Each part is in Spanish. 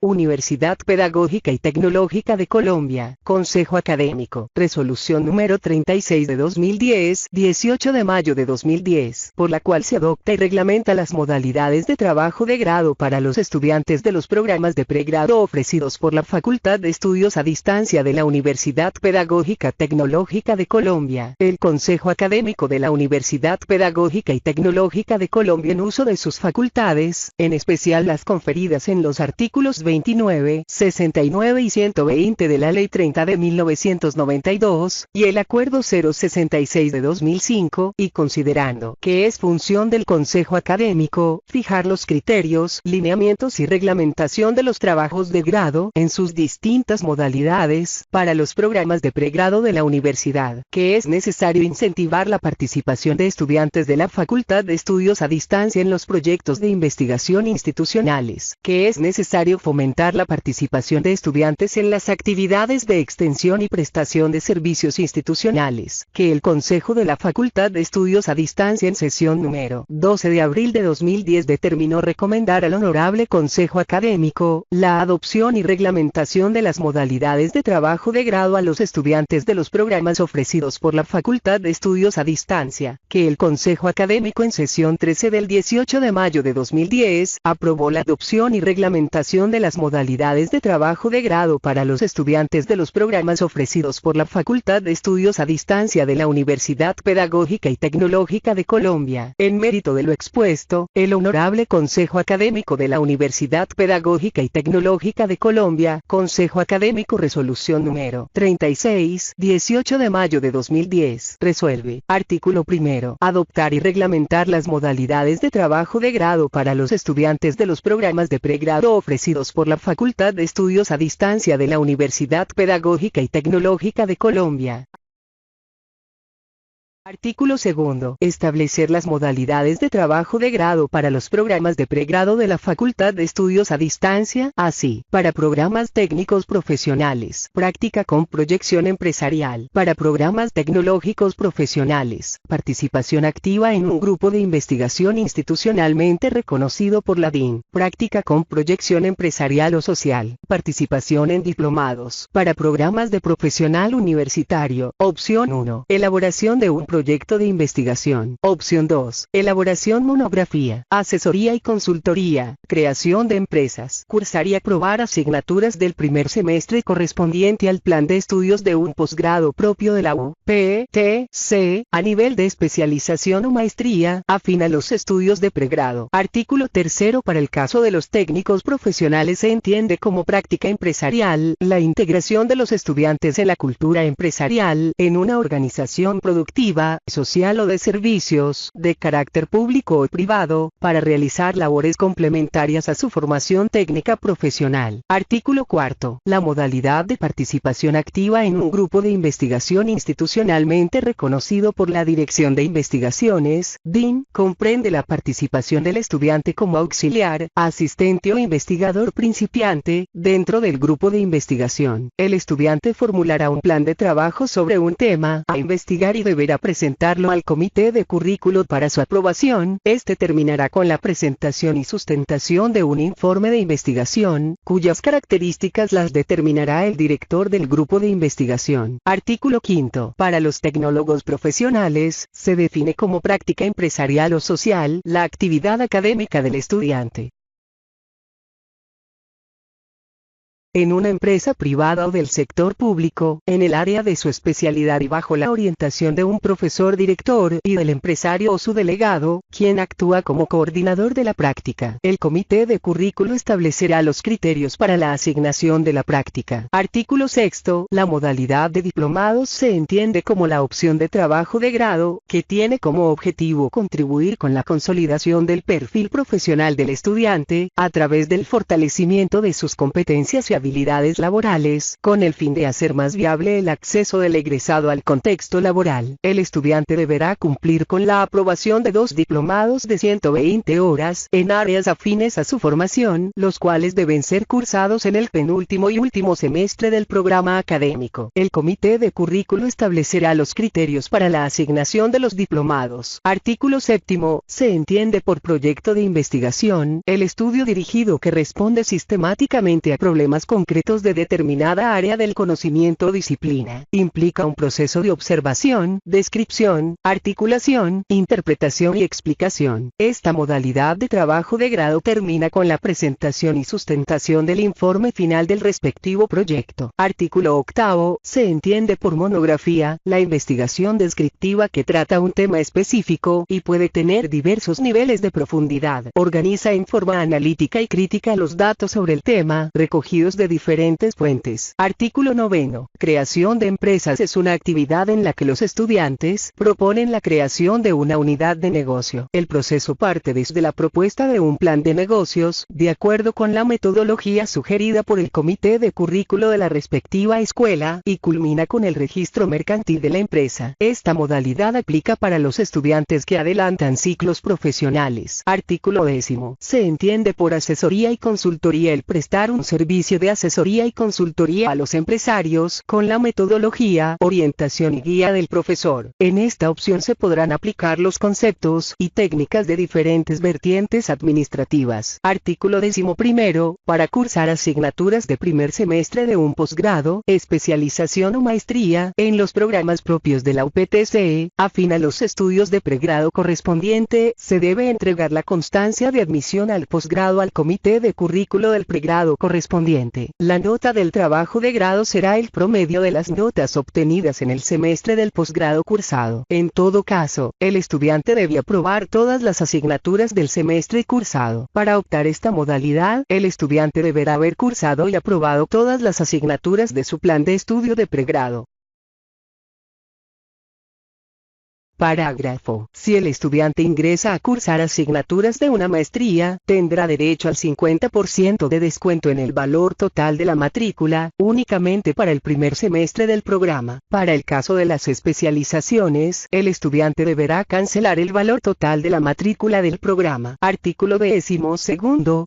Universidad Pedagógica y Tecnológica de Colombia, Consejo Académico, Resolución número 36 de 2010, 18 de mayo de 2010, por la cual se adopta y reglamenta las modalidades de trabajo de grado para los estudiantes de los programas de pregrado ofrecidos por la Facultad de Estudios a Distancia de la Universidad Pedagógica Tecnológica de Colombia. El Consejo Académico de la Universidad Pedagógica y Tecnológica de Colombia, en uso de sus facultades, en especial las conferidas en los artículos 29, 69 y 120 de la Ley 30 de 1992, y el Acuerdo 066 de 2005, y considerando que es función del Consejo Académico fijar los criterios, lineamientos y reglamentación de los trabajos de grado en sus distintas modalidades para los programas de pregrado de la universidad, que es necesario incentivar la participación de estudiantes de la Facultad de Estudios a Distancia en los proyectos de investigación institucionales, que es necesario fomentar la participación de estudiantes en las actividades de extensión y prestación de servicios institucionales, que el Consejo de la Facultad de Estudios a Distancia en sesión número 12 de abril de 2010 determinó recomendar al Honorable Consejo Académico la adopción y reglamentación de las modalidades de trabajo de grado a los estudiantes de los programas ofrecidos por la Facultad de Estudios a Distancia, que el Consejo Académico en sesión 13 del 18 de mayo de 2010 aprobó la adopción y reglamentación de las modalidades de trabajo de grado para los estudiantes de los programas ofrecidos por la Facultad de Estudios a Distancia de la Universidad Pedagógica y Tecnológica de Colombia. En mérito de lo expuesto, el Honorable Consejo Académico de la Universidad Pedagógica y Tecnológica de Colombia, Consejo Académico, resolución número 36, 18 de mayo de 2010, resuelve. Artículo primero. Adoptar y reglamentar las modalidades de trabajo de grado para los estudiantes de los programas de pregrado ofrecidos por la Facultad de Estudios a Distancia de la Universidad Pedagógica y Tecnológica de Colombia. Artículo segundo. Establecer las modalidades de trabajo de grado para los programas de pregrado de la Facultad de Estudios a Distancia, así, para programas técnicos profesionales, práctica con proyección empresarial, para programas tecnológicos profesionales, participación activa en un grupo de investigación institucionalmente reconocido por la DIN, práctica con proyección empresarial o social, participación en diplomados, para programas de profesional universitario. Opción 1. Elaboración de un proyecto de investigación. Opción 2. Elaboración monografía, asesoría y consultoría, creación de empresas. Cursar y aprobar asignaturas del primer semestre correspondiente al plan de estudios de un posgrado propio de la UPTC, a nivel de especialización o maestría, afín a los estudios de pregrado. Artículo tercero. Para el caso de los técnicos profesionales se entiende como práctica empresarial la integración de los estudiantes en la cultura empresarial, en una organización productiva, social o de servicios, de carácter público o privado, para realizar labores complementarias a su formación técnica profesional. Artículo cuarto. La modalidad de participación activa en un grupo de investigación institucionalmente reconocido por la Dirección de Investigaciones, DIN, comprende la participación del estudiante como auxiliar, asistente o investigador principiante, dentro del grupo de investigación. El estudiante formulará un plan de trabajo sobre un tema a investigar y deberá presentarlo al comité de currículo para su aprobación. Este terminará con la presentación y sustentación de un informe de investigación, cuyas características las determinará el director del grupo de investigación. Artículo quinto. Para los tecnólogos profesionales, se define como práctica empresarial o social la actividad académica del estudiante en una empresa privada o del sector público, en el área de su especialidad y bajo la orientación de un profesor director y del empresario o su delegado, quien actúa como coordinador de la práctica. El comité de currículo establecerá los criterios para la asignación de la práctica. Artículo sexto. La modalidad de diplomados se entiende como la opción de trabajo de grado, que tiene como objetivo contribuir con la consolidación del perfil profesional del estudiante, a través del fortalecimiento de sus competencias y habilidades habilidades laborales, con el fin de hacer más viable el acceso del egresado al contexto laboral. El estudiante deberá cumplir con la aprobación de 2 diplomados de 120 horas en áreas afines a su formación, los cuales deben ser cursados en el penúltimo y último semestre del programa académico. El comité de currículo establecerá los criterios para la asignación de los diplomados. Artículo 7. Se entiende por proyecto de investigación el estudio dirigido que responde sistemáticamente a problemas concretos de determinada área del conocimiento o disciplina. Implica un proceso de observación, descripción, articulación, interpretación y explicación. Esta modalidad de trabajo de grado termina con la presentación y sustentación del informe final del respectivo proyecto. Artículo 8. Se entiende por monografía la investigación descriptiva que trata un tema específico y puede tener diversos niveles de profundidad. Organiza en forma analítica y crítica los datos sobre el tema, recogidos de diferentes fuentes. Artículo 9. Creación de empresas es una actividad en la que los estudiantes proponen la creación de una unidad de negocio. El proceso parte desde la propuesta de un plan de negocios, de acuerdo con la metodología sugerida por el comité de currículo de la respectiva escuela, y culmina con el registro mercantil de la empresa. Esta modalidad aplica para los estudiantes que adelantan ciclos profesionales. Artículo 10. Se entiende por asesoría y consultoría el prestar un servicio de asesoría y consultoría a los empresarios, con la metodología, orientación y guía del profesor. En esta opción se podrán aplicar los conceptos y técnicas de diferentes vertientes administrativas. Artículo 11. Para cursar asignaturas de primer semestre de un posgrado, especialización o maestría, en los programas propios de la UPTC, afín a los estudios de pregrado correspondiente, se debe entregar la constancia de admisión al posgrado al comité de currículo del pregrado correspondiente. La nota del trabajo de grado será el promedio de las notas obtenidas en el semestre del posgrado cursado. En todo caso, el estudiante debe aprobar todas las asignaturas del semestre cursado. Para optar esta modalidad, el estudiante deberá haber cursado y aprobado todas las asignaturas de su plan de estudio de pregrado. Parágrafo. Si el estudiante ingresa a cursar asignaturas de una maestría, tendrá derecho al 50% de descuento en el valor total de la matrícula, únicamente para el primer semestre del programa. Para el caso de las especializaciones, el estudiante deberá cancelar el valor total de la matrícula del programa. Artículo 12.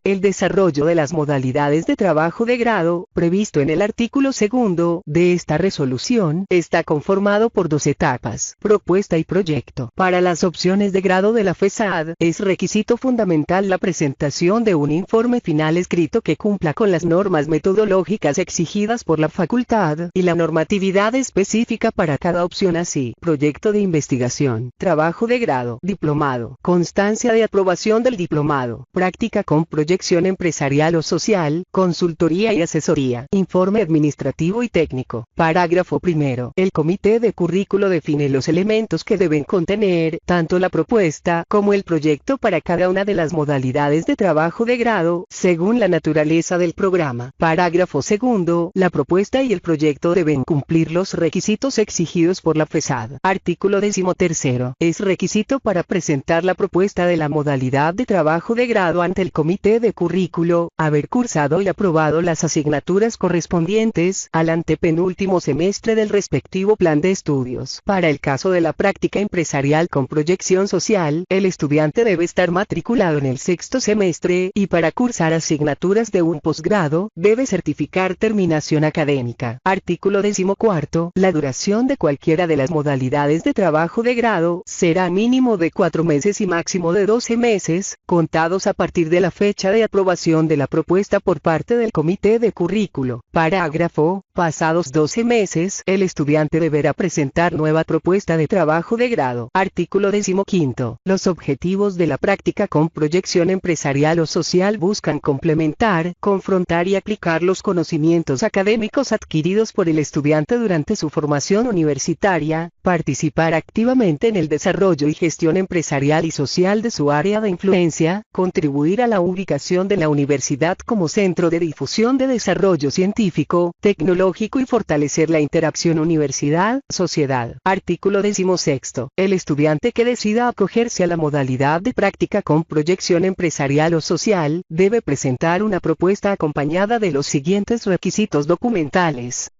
El desarrollo de las modalidades de trabajo de grado, previsto en el artículo 2 de esta resolución, está conformado por 2 etapas: propuesta y proyecto. Para las opciones de grado de la FESAD, es requisito fundamental la presentación de un informe final escrito que cumpla con las normas metodológicas exigidas por la facultad, y la normatividad específica para cada opción, así: proyecto de investigación, trabajo de grado, diplomado, constancia de aprobación del diplomado, práctica con proyección empresarial o social, consultoría y asesoría, informe administrativo y técnico. Parágrafo 1. El comité de currículo define los elementos que deben contener tanto la propuesta como el proyecto para cada una de las modalidades de trabajo de grado, según la naturaleza del programa. Parágrafo 2. La propuesta y el proyecto deben cumplir los requisitos exigidos por la FESAD. Artículo 13. Es requisito para presentar la propuesta de la modalidad de trabajo de grado ante el comité de currículo, haber cursado y aprobado las asignaturas correspondientes al antepenúltimo semestre del respectivo plan de estudios. Para el caso de la práctica empresarial con proyección social, el estudiante debe estar matriculado en el 6º semestre, y para cursar asignaturas de un posgrado, debe certificar terminación académica. Artículo 14. La duración de cualquiera de las modalidades de trabajo de grado será mínimo de 4 meses y máximo de 12 meses, contados a partir de la fecha de aprobación de la propuesta por parte del comité de currículo. Parágrafo. Pasados 12 meses, el estudiante deberá presentar nueva propuesta de trabajo de grado. Artículo 15. Los objetivos de la práctica con proyección empresarial o social buscan complementar, confrontar y aplicar los conocimientos académicos adquiridos por el estudiante durante su formación universitaria, participar activamente en el desarrollo y gestión empresarial y social de su área de influencia, contribuir a la ubicación de la universidad como centro de difusión de desarrollo científico, tecnológico y fortalecer la interacción universidad-sociedad. Artículo 16. presupuesto. El estudiante que decida acogerse a la modalidad de práctica con proyección empresarial o social, debe presentar una propuesta acompañada de los siguientes requisitos documentales.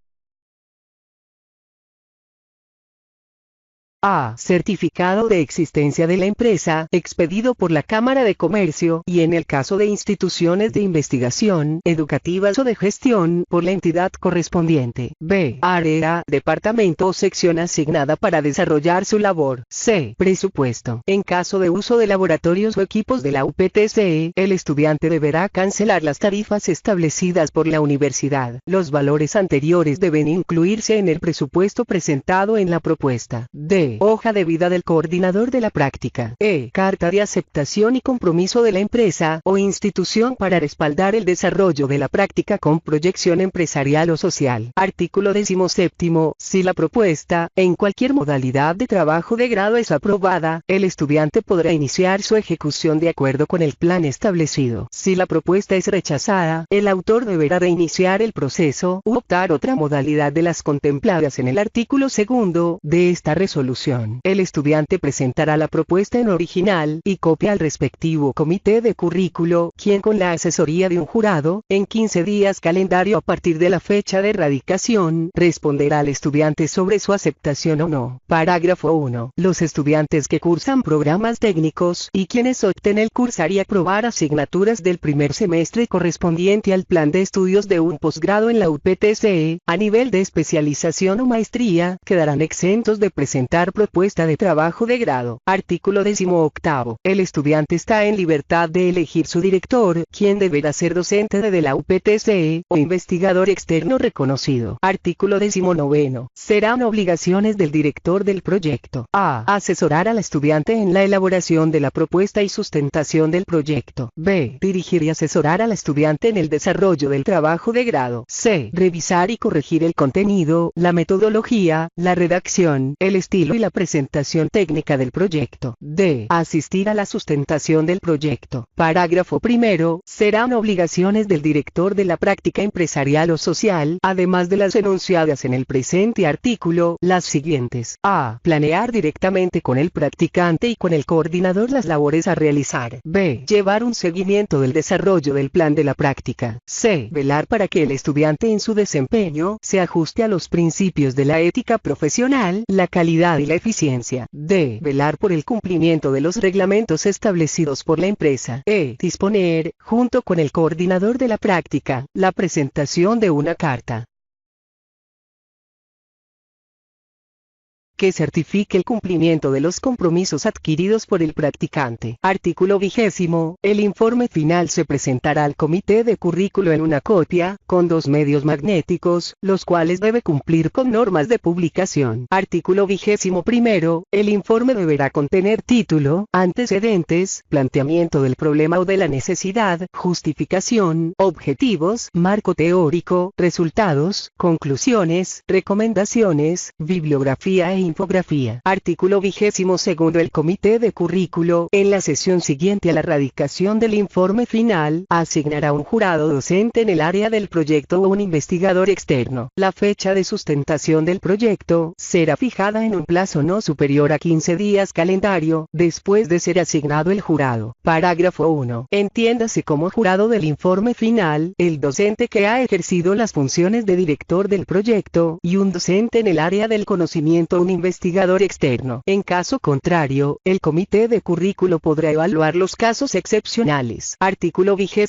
A. Certificado de existencia de la empresa, expedido por la Cámara de Comercio, y en el caso de instituciones de investigación, educativas o de gestión, por la entidad correspondiente. B. Área, departamento o sección asignada para desarrollar su labor. C. Presupuesto. En caso de uso de laboratorios o equipos de la UPTC, el estudiante deberá cancelar las tarifas establecidas por la universidad. Los valores anteriores deben incluirse en el presupuesto presentado en la propuesta. D. Hoja de vida del coordinador de la práctica. E. Carta de aceptación y compromiso de la empresa o institución para respaldar el desarrollo de la práctica con proyección empresarial o social. Artículo 17. Si la propuesta, en cualquier modalidad de trabajo de grado es aprobada, el estudiante podrá iniciar su ejecución de acuerdo con el plan establecido. Si la propuesta es rechazada, el autor deberá reiniciar el proceso u optar otra modalidad de las contempladas en el artículo 2 de esta resolución. El estudiante presentará la propuesta en original y copia al respectivo comité de currículo, quien con la asesoría de un jurado, en 15 días calendario a partir de la fecha de radicación, responderá al estudiante sobre su aceptación o no. Parágrafo 1. Los estudiantes que cursan programas técnicos y quienes opten el cursar y aprobar asignaturas del primer semestre correspondiente al plan de estudios de un posgrado en la UPTC, a nivel de especialización o maestría, quedarán exentos de presentar propuesta de trabajo de grado. Artículo 18. El estudiante está en libertad de elegir su director, quien deberá ser docente de la UPTC, o investigador externo reconocido. Artículo 19. Serán obligaciones del director del proyecto: A. Asesorar al estudiante en la elaboración de la propuesta y sustentación del proyecto. B. Dirigir y asesorar al estudiante en el desarrollo del trabajo de grado. C. Revisar y corregir el contenido, la metodología, la redacción, el estilo y la presentación técnica del proyecto. D. Asistir a la sustentación del proyecto. Parágrafo 1. Serán obligaciones del director de la práctica empresarial o social, además de las enunciadas en el presente artículo, las siguientes: A. Planear directamente con el practicante y con el coordinador las labores a realizar. B. Llevar un seguimiento del desarrollo del plan de la práctica. C. Velar para que el estudiante en su desempeño se ajuste a los principios de la ética profesional, la calidad y la eficiencia. D. Velar por el cumplimiento de los reglamentos establecidos por la empresa. E. Disponer, junto con el coordinador de la práctica, la presentación de una carta que certifique el cumplimiento de los compromisos adquiridos por el practicante. Artículo 20. El informe final se presentará al comité de currículo en una copia, con 2 medios magnéticos, los cuales debe cumplir con normas de publicación. Artículo 21. El informe deberá contener título, antecedentes, planteamiento del problema o de la necesidad, justificación, objetivos, marco teórico, resultados, conclusiones, recomendaciones, bibliografía e infografía. Artículo 22. El comité de currículo, en la sesión siguiente a la radicación del informe final, asignará un jurado docente en el área del proyecto o un investigador externo. La fecha de sustentación del proyecto será fijada en un plazo no superior a 15 días calendario, después de ser asignado el jurado. Parágrafo 1. Entiéndase como jurado del informe final, el docente que ha ejercido las funciones de director del proyecto, y un docente en el área del conocimiento o un investigador externo. En caso contrario, el comité de currículo podrá evaluar los casos excepcionales. Artículo 23.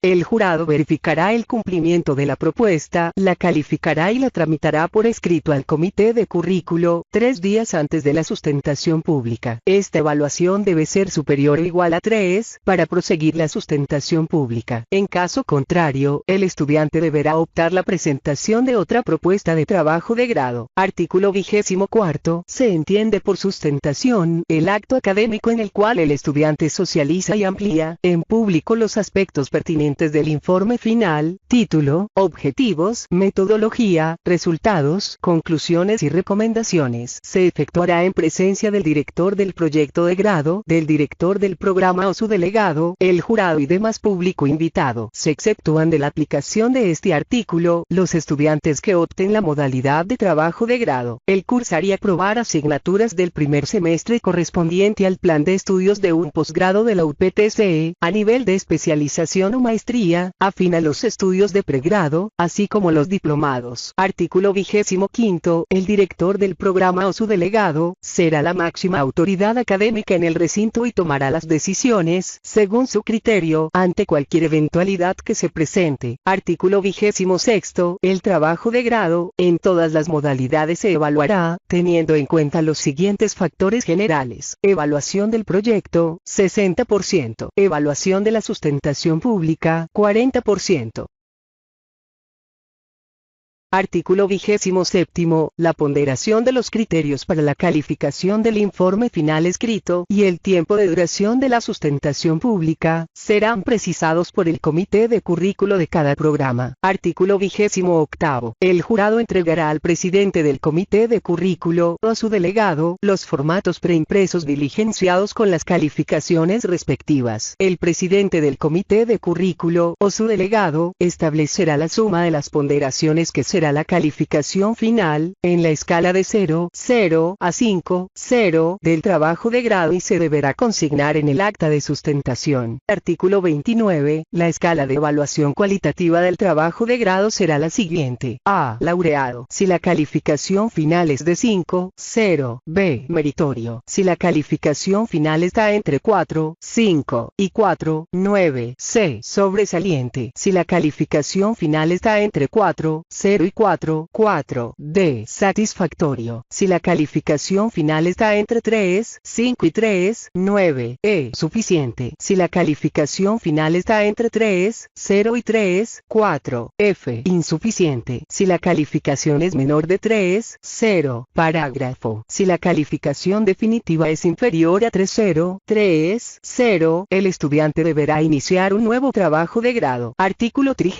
El jurado verificará el cumplimiento de la propuesta, la calificará y la tramitará por escrito al comité de currículo, 3 días antes de la sustentación pública. Esta evaluación debe ser superior o igual a 3, para proseguir la sustentación pública. En caso contrario, el estudiante deberá optar la presentación de otra propuesta de trabajo de grado. Artículo 24. Se entiende por sustentación el acto académico en el cual el estudiante socializa y amplía, en público, los aspectos pertinentes del informe final, título, objetivos, metodología, resultados, conclusiones y recomendaciones. Se efectuará en presencia del director del proyecto de grado, del director del programa o su delegado, el jurado y demás público invitado. Se exceptúan de la aplicación de este artículo los estudiantes que opten la modalidad de trabajo de grado. El cursar y aprobar asignaturas del primer semestre correspondiente al plan de estudios de un posgrado de la UPTCE, a nivel de especialización o maestría, afín a los estudios de pregrado, así como los diplomados. Artículo 25. El director del programa o su delegado, será la máxima autoridad académica en el recinto y tomará las decisiones, según su criterio, ante cualquier eventualidad que se presente. Artículo 26. El trabajo de grado, en todas las modalidades se evaluará, teniendo en cuenta los siguientes factores generales: evaluación del proyecto, 60%, evaluación de la sustentación pública, 40%. Artículo 27. La ponderación de los criterios para la calificación del informe final escrito y el tiempo de duración de la sustentación pública serán precisados por el comité de currículo de cada programa. Artículo 28. El jurado entregará al presidente del comité de currículo o a su delegado los formatos preimpresos diligenciados con las calificaciones respectivas. El presidente del comité de currículo o su delegado establecerá la suma de las ponderaciones que será la calificación final, en la escala de 0, 0 a 5, 0 del trabajo de grado y se deberá consignar en el acta de sustentación. Artículo 29. La escala de evaluación cualitativa del trabajo de grado será la siguiente: A. Laureado, si la calificación final es de 5, 0. B. Meritorio, si la calificación final está entre 4, 5 y 4, 9. C. Sobresaliente, si la calificación final está entre 4, 0 y 4, 4. D. Satisfactorio, si la calificación final está entre 3, 5 y 3, 9. E. Suficiente, si la calificación final está entre 3, 0 y 3, 4. F. Insuficiente, si la calificación es menor de 3, 0. Parágrafo. Si la calificación definitiva es inferior a 3, 0, 3, 0, el estudiante deberá iniciar un nuevo trabajo de grado. Artículo 30.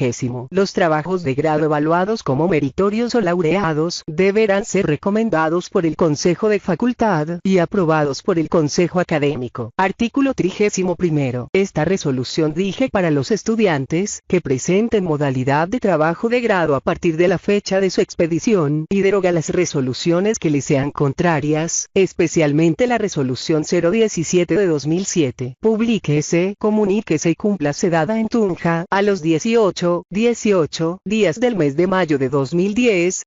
Los trabajos de grado evaluados como meritorios o laureados deberán ser recomendados por el Consejo de Facultad y aprobados por el Consejo Académico. Artículo 31. Esta resolución rige para los estudiantes que presenten modalidad de trabajo de grado a partir de la fecha de su expedición y deroga las resoluciones que le sean contrarias, especialmente la resolución 017 de 2007. Publíquese, comuníquese y cúmplase dada en Tunja a los 18 días del mes de mayo de 2010.